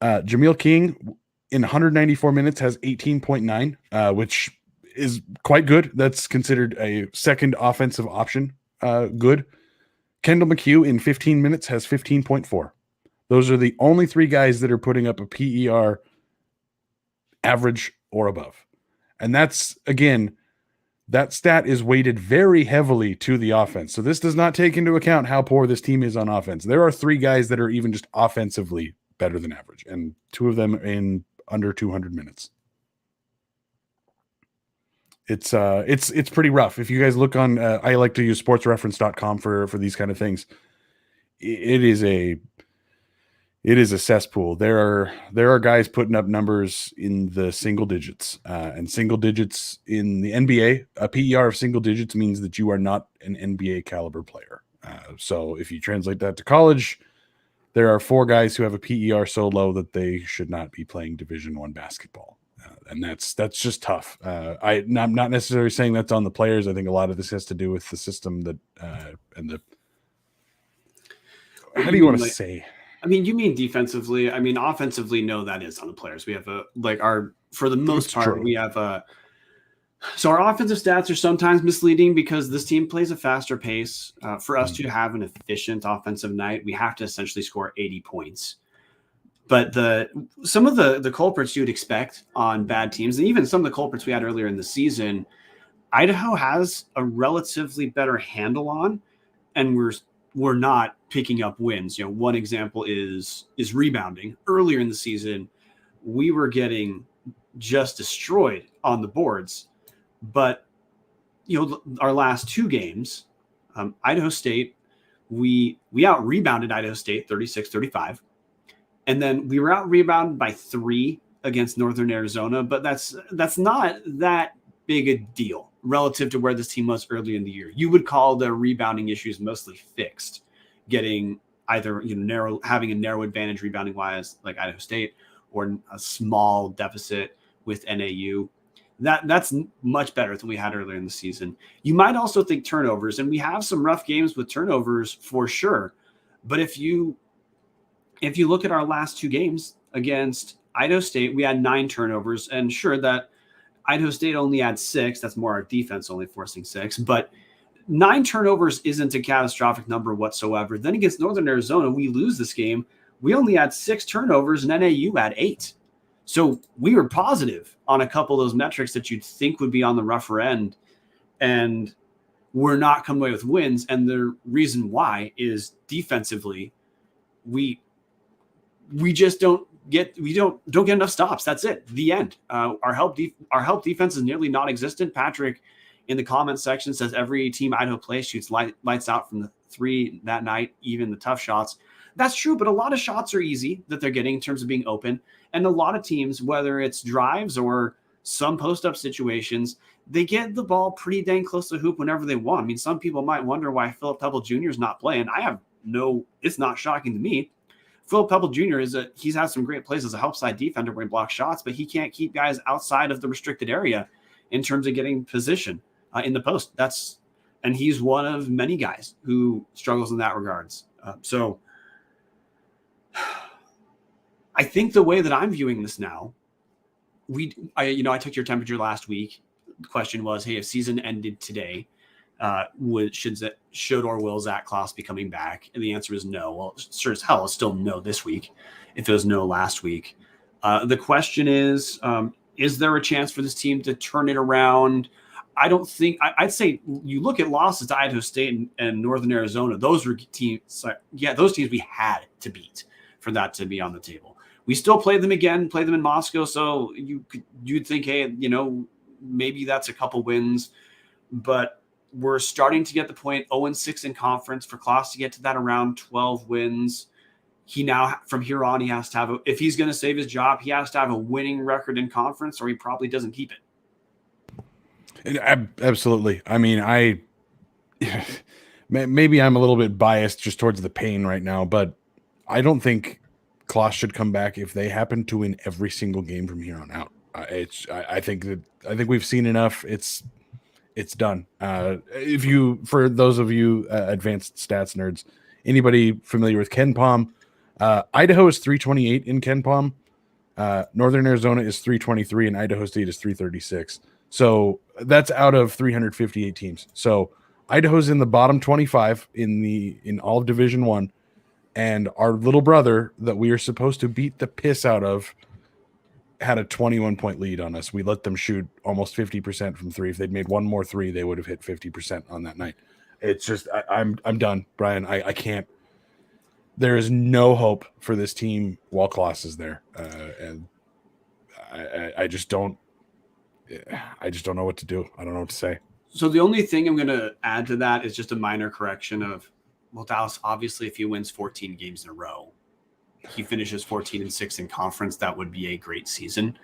Jameel King in 194 minutes has 18.9, which is quite good. That's considered a second offensive option. Good. Kendall McHugh in 15 minutes has 15.4. Those are the only 3 guys that are putting up a PER average or above. And that's, again, that stat is weighted very heavily to the offense. So this does not take into account how poor this team is on offense. There are 3 guys that are even just offensively better than average, and 2 of them in under 200 minutes. It's pretty rough. If you guys look on, I like to use sportsreference.com for these kind of things. It is a cesspool. There are guys putting up numbers in the single digits, and single digits in the NBA. A PER of single digits means that you are not an NBA caliber player. So if you translate that to college, there are 4 guys who have a PER so low that they should not be playing Division I basketball. And that's just tough. I'm not necessarily saying that's on the players. I think a lot of this has to do with the system that and the. How do you want to say? I mean, you mean defensively? I mean, offensively, no, that is on the players. We have for the most part, we have so our offensive stats are sometimes misleading because this team plays a faster pace. For us to have an efficient offensive night, we have to essentially score 80 points. But some of the culprits you would expect on bad teams, and even some of the culprits we had earlier in the season, Idaho has a relatively better handle on, and we're not picking up wins. One example is rebounding. Earlier in the season, we were getting just destroyed on the boards. But our last 2 games, Idaho State, we out rebounded Idaho State 36-35. And then we were out rebounded by 3 against Northern Arizona, but that's not that big a deal relative to where this team was early in the year. You would call the rebounding issues mostly fixed, getting either having a narrow advantage rebounding wise like Idaho State, or a small deficit with NAU. That's much better than we had earlier in the season. You might also think turnovers, and we have some rough games with turnovers for sure. But if you look at our last 2 games against Idaho State, we had 9 turnovers, and sure that Idaho State only had 6. That's more our defense only forcing 6, but 9 turnovers isn't a catastrophic number whatsoever. Then against Northern Arizona, we lose this game. We only had 6 turnovers, and NAU had 8. So we were positive on a couple of those metrics that you'd think would be on the rougher end, and we're not coming away with wins. And the reason why is defensively, we just don't get enough stops. That's it. The end. Our help defense is nearly non-existent. Patrick in the comment section says every team Idaho plays shoots lights out from the 3 that night, even the tough shots. That's true, but a lot of shots are easy that they're getting in terms of being open. And a lot of teams, whether it's drives or some post-up situations, they get the ball pretty dang close to the hoop whenever they want. I mean, some people might wonder why Philip Pebble Jr. is not playing. It's not shocking to me. Philip Pebble Jr. he's had some great plays as a help side defender where he blocks shots, but he can't keep guys outside of the restricted area in terms of getting position in the post. And he's one of many guys who struggles in that regards. So I think the way that I'm viewing this now, I took your temperature last week. The question was, hey, if season ended today, should or will Zach Klaus be coming back? And the answer is no. Well, sure as hell, it's still no this week, if it was no last week. The question is there a chance for this team to turn it around? I don't think. I'd say you look at losses to Idaho State and Northern Arizona. Those were teams. Those teams we had to beat for that to be on the table. We still play them again, play them in Moscow. So you'd think, hey, maybe that's a couple wins, but we're starting to get the point 0-6 in conference for Klaus to get to that around 12 wins. He now, from here on, he has to have, if he's going to save his job, he has to have a winning record in conference or he probably doesn't keep it. Absolutely. I mean, maybe I'm a little bit biased just towards the pain right now, but I don't think Klaus should come back if they happen to win every single game from here on out. I think we've seen enough. It's done. For those of you advanced stats nerds, anybody familiar with Ken Palm, Idaho is 328 in Ken Palm. Northern Arizona is 323 and Idaho State is 336. So that's out of 358 teams. So Idaho's in the bottom 25 in all of Division I, and our little brother that we are supposed to beat the piss out of had a 21-point lead on us. We let them shoot almost 50% from three. If they'd made one more three, they would have hit 50% on that night. It's just I'm done, Brian. I can't. There is no hope for this team while Klaus is there, and I just don't. I just don't know what to do. I don't know what to say. So the only thing I'm going to add to that is just a minor correction of, well, Dallas, obviously, if he wins 14 games in a row, he finishes 14-6 in conference, that would be a great season.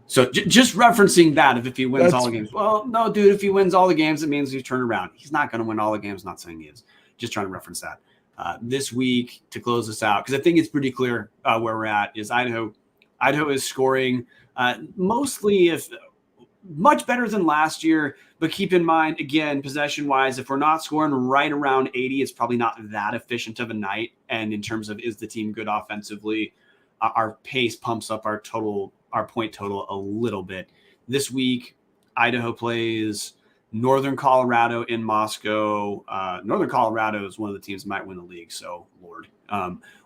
So just referencing that, if he wins all the games. Well, no, dude, if he wins all the games, it means he's turned around. He's not going to win all the games. Not saying he is. Just trying to reference that. This week, to close this out, because I think it's pretty clear where we're at, is Idaho. Idaho is scoring mostly much better than last year, but keep in mind, again, possession-wise, if we're not scoring right around 80, it's probably not that efficient of a night. And in terms of is the team good offensively, our pace pumps up our point total a little bit. This week, Idaho plays Northern Colorado in Moscow. Northern Colorado is one of the teams that might win the league, so Lord.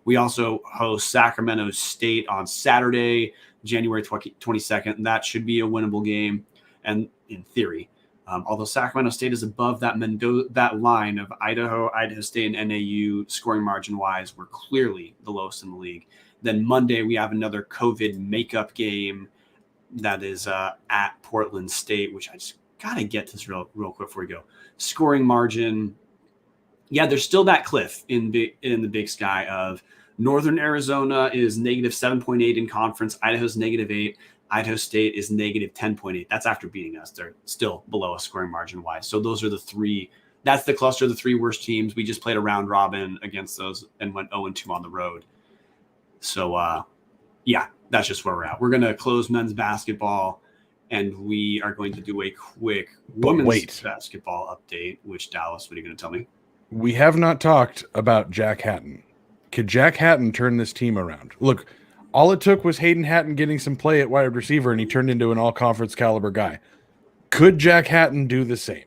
We also host Sacramento State on Saturday, January 22nd, and that should be a winnable game, and in theory. Although Sacramento State is above that line of Idaho State, and NAU scoring margin-wise, we're clearly the lowest in the league. Then Monday, we have another COVID makeup game that is at Portland State, which I just got to get this real quick before we go. Scoring margin, yeah, there's still that cliff in the Big Sky of Northern Arizona is negative 7.8 in conference. Idaho's negative 8. Idaho State is negative 10.8. That's after beating us. They're still below us scoring margin-wise. So those are the three. That's the cluster of the three worst teams. We just played a round robin against those and went 0-2 on the road. So, yeah, that's just where we're at. We're going to close men's basketball, and we are going to do a quick women's basketball update, which, Dallas, what are you going to tell me? We have not talked about Jack Hatton. Could Jack Hatton turn this team around? Look, all it took was Hayden Hatton getting some play at wide receiver, and he turned into an all-conference caliber guy. Could Jack Hatton do the same?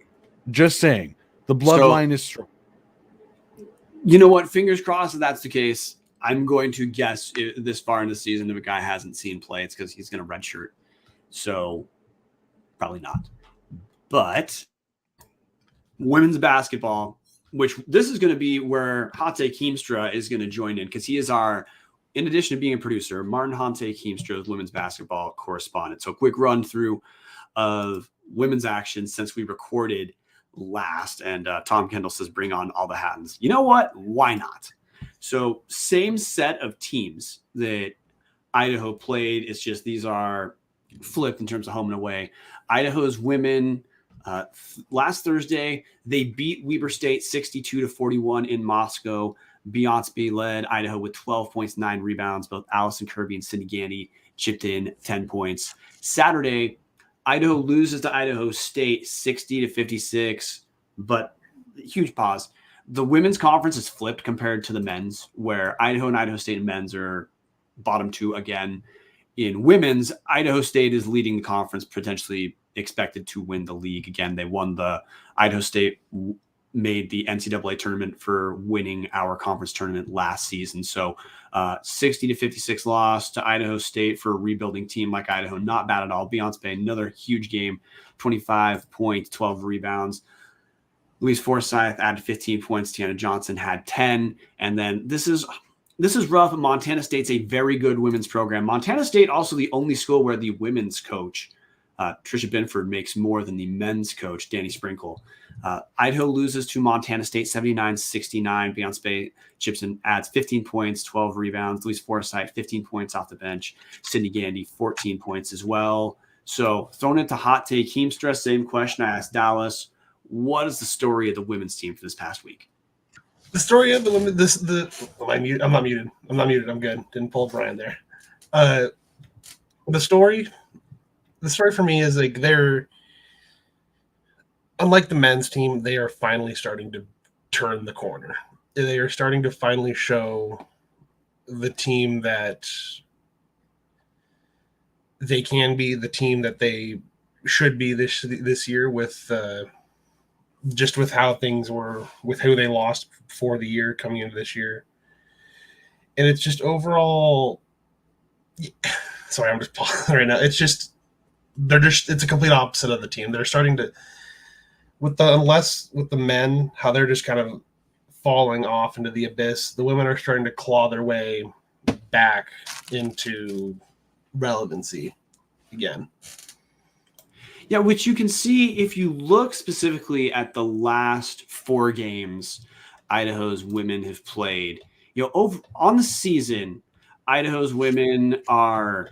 Just saying. The bloodline is strong. You know what? Fingers crossed if that's the case. I'm going to guess this far in the season, if a guy hasn't seen play, it's because he's going to redshirt. So probably not. But women's basketball, which this is going to be where Hante Keemstra is going to join in, because he is our, in addition to being a producer, Martin Hante Keemstra is women's basketball correspondent. So quick run through of women's action since we recorded last. And Tom Kendall says, bring on all the Hattons. You know what? Why not? So same set of teams that Idaho played. It's just these are flipped in terms of home and away. Idaho's women last Thursday, they beat Weber State 62-41 in Moscow. Beyonce led Idaho with 12 points, 9 rebounds. Both Ellison Kirby and Cindy Gandy chipped in 10 points. Saturday, Idaho loses to Idaho State 60-56, but huge pause. The women's conference is flipped compared to the men's, where Idaho and Idaho State and men's are bottom 2 again. In women's, Idaho State is leading the conference, potentially expected to win the league again. They won the Idaho State made the NCAA tournament for winning our conference tournament last season. So 60-56 loss to Idaho State for a rebuilding team like Idaho. Not bad at all. Beyonce, another huge game, 25 points, 12 rebounds. Louise Forsyth added 15 points. Tiana Johnson had 10. And then this is rough. Montana State's a very good women's program. Montana State also the only school where the women's coach, Tricia Binford, makes more than the men's coach, Danny Sprinkle. Idaho loses to Montana State 79-69. Beyonce chips in, adds 15 points, 12 rebounds. Louise Forsyth, 15 points off the bench. Cindy Gandy, 14 points as well. So thrown into hot take, Heemstra, same question I asked Dallas. What is the story of the women's team for this past week? The story of the women, I'm not muted. I'm good. Didn't pull Brian there. The story for me is like they're, unlike the men's team, they are finally starting to turn the corner. They are starting to finally show the team that they can be the team that they should be this year with just with how things were, with who they lost for the year coming into this year. And it's just overall, sorry, I'm just pausing right now. It's just, it's a complete opposite of the team. They're starting to, with the men, how they're just kind of falling off into the abyss. The women are starting to claw their way back into relevancy again. Yeah, which you can see if you look specifically at the last 4 games Idaho's women have played. Over on the season, Idaho's women are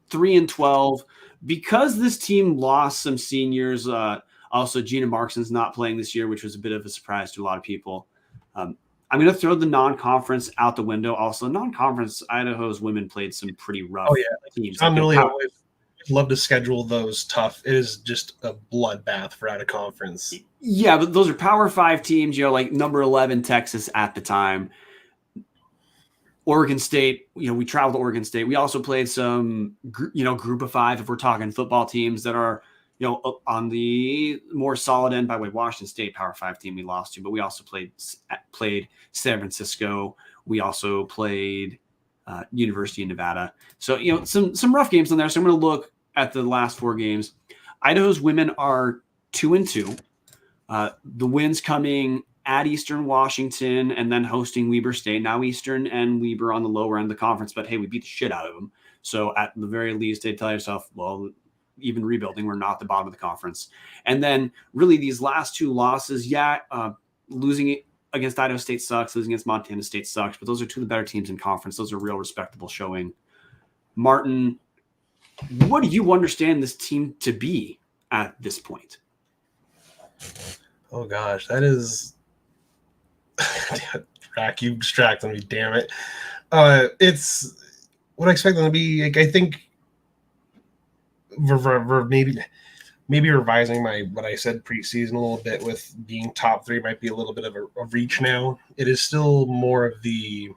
3-12 because this team lost some seniors. Also, Gina Markson's not playing this year, which was a bit of a surprise to a lot of people. I'm going to throw the non-conference out the window. Also, non-conference, Idaho's women played some pretty rough teams. I'm really always love to schedule those tough. It is just a bloodbath for out of conference. Yeah, but those are Power 5 teams, like number 11 Texas at the time. Oregon State, we traveled to Oregon State. We also played some, group of 5, if we're talking football teams that are, on the more solid end. By the way, Washington State, Power 5 team we lost to, but we also played San Francisco. We also played University of Nevada. So, some rough games on there. So I'm going to look at the last 4 games. Idaho's women are 2-2. The wins coming at Eastern Washington and then hosting Weber State. Now Eastern and Weber on the lower end of the conference, but hey, we beat the shit out of them. So at the very least, they tell yourself, well, even rebuilding, we're not the bottom of the conference. And then really these last 2 losses, losing it against Idaho State sucks, losing against Montana State sucks, but those are 2 of the better teams in conference. Those are real respectable showing. Martin, what do you understand this team to be at this point? Oh gosh, that is Rack, you distracted me, damn it. It's what I expect them to be. Like, I think maybe revising what I said preseason a little bit with being top 3 might be a little bit of a reach now. It is still more of they're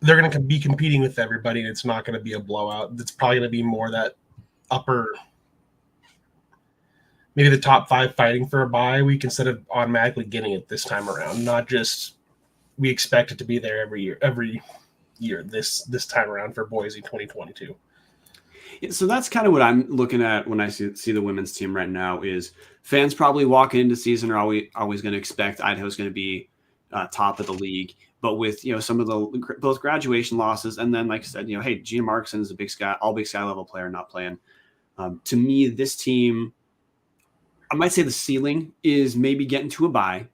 going to be competing with everybody, and it's not going to be a blowout. It's probably going to be more that upper, maybe the top 5 fighting for a bye week instead of automatically getting it this time around. Not just we expect it to be there every year this time around for Boise 2022. Yeah, so that's kind of what I'm looking at when I see the women's team right now. Is fans probably walking into season are always going to expect Idaho's going to be top of the league, but with some of the both graduation losses and then like I said, hey, Gina Markson is a Big Sky level player not playing. To me, this team, I might say the ceiling is maybe getting to a bye,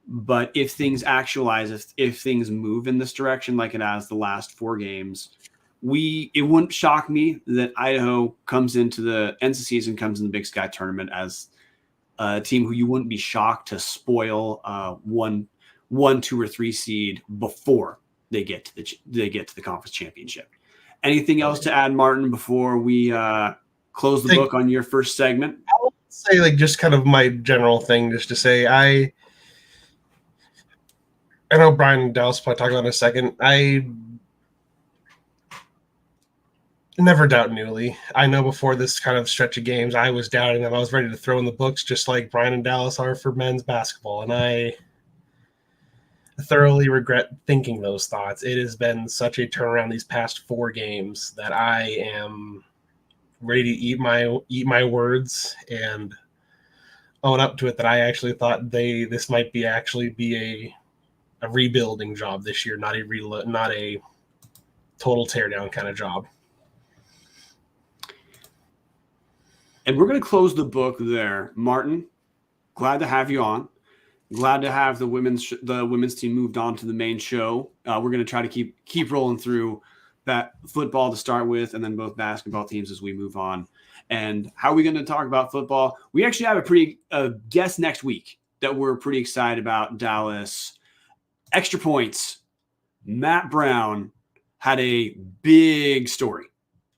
But if things actualize, if things move in this direction like it has the last 4 games, it wouldn't shock me that Idaho ends the season, comes in the Big Sky tournament as a team who you wouldn't be shocked to spoil 1, 2, or 3 seed before they get to the conference championship. Anything else to add, Martin, before we close the book on your first segment? I'll say like just kind of my general thing, just to say I know Brian and Dallas will talk about in a second. I never doubt Newly. I know before this kind of stretch of games, I was doubting them. I was ready to throw in the books, just like Brian and Dallas are for men's basketball. And I thoroughly regret thinking those thoughts. It has been such a turnaround these past 4 games that I am ready to eat my words and own up to it that I actually thought this might be a rebuilding job this year, not a total teardown kind of job. And we're going to close the book there. Martin, glad to have you on. Glad to have the women's team moved on to the main show. We're going to try to keep rolling through that football to start with, and then both basketball teams as we move on. And how are we going to talk about football? We actually have a guest next week that we're pretty excited about, Dallas. Extra points. Matt Brown had a big story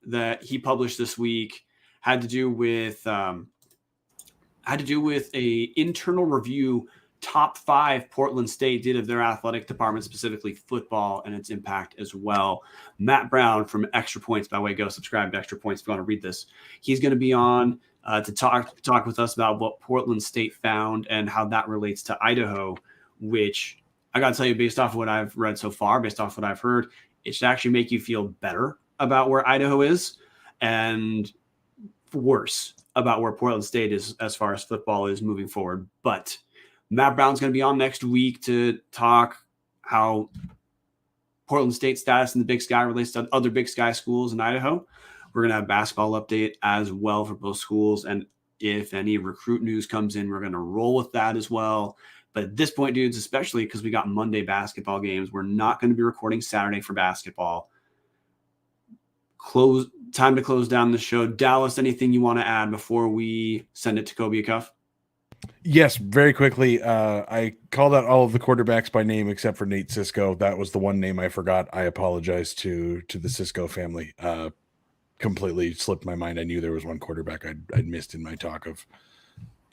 that he published this week. Had to do with a internal review top 5 Portland State did of their athletic department, specifically football, and its impact as well. Matt Brown from Extra Points, by the way, go subscribe to Extra Points if you want to read this. He's going to be on to talk with us about what Portland State found and how that relates to Idaho, which I got to tell you, based off of what I've read so far, based off what I've heard, it should actually make you feel better about where Idaho is and worse about where Portland State is as far as football is moving forward. But Matt Brown's going to be on next week to talk how Portland State status in the Big Sky relates to other Big Sky schools in Idaho. We're going to have a basketball update as well for both schools. And if any recruit news comes in, we're going to roll with that as well. But at this point, dudes, especially because we got Monday basketball games, we're not going to be recording Saturday for basketball. Time to close down the show. Dallas, anything you want to add before we send it to Kobe Cuff? Yes, very quickly. I called out all of the quarterbacks by name except for Nate Sisko. That was the one name I forgot. I apologize to the Sisko family. Completely slipped my mind. I knew there was one quarterback I'd missed in my talk of,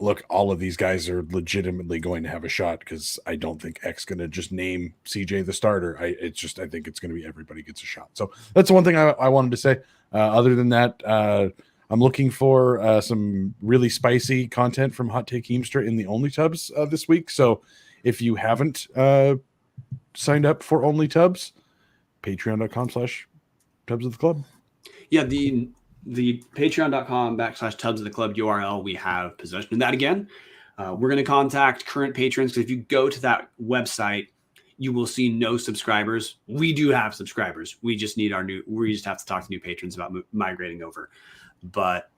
look, all of these guys are legitimately going to have a shot, because I don't think X going to just name CJ the starter. I think it's going to be everybody gets a shot. So that's the one thing I wanted to say. Other than that, I'm looking for some really spicy content from Hot Take Heemstra in the Only Tubs this week. So if you haven't signed up for Only Tubs, patreon.com/Tubs of the Club. Yeah, the patreon.com/Tubs of the Club URL, we have possession of that again. We're going to contact current patrons, because if you go to that website, you will see no subscribers. We do have subscribers. We just have to talk to new patrons about migrating over. But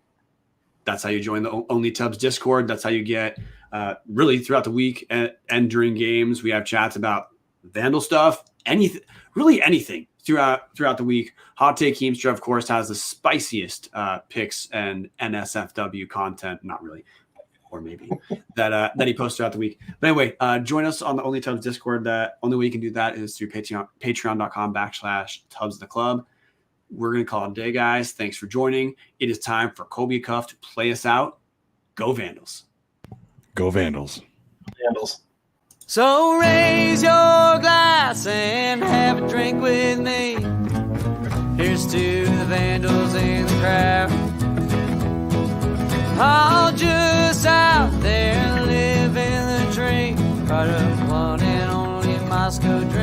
that's how you join the Only Tubs Discord. That's how you get really throughout the week and during games. We have chats about Vandal stuff, anything throughout the week. Hot Take Heemstra, of course, has the spiciest picks and NSFW content. Not really, or maybe that he posts throughout the week. But anyway, join us on the Only Tubs Discord. The only way you can do that is through patreon.com/Tubs of the Club. We're going to call it a day, guys. Thanks for joining. It is time for Kobe Cuff to play us out. Go Vandals. Go Vandals. Vandals. So raise your glass and have a drink with me. Here's to the Vandals in the crowd, all just out there living the dream, right up one and only Moscow dream.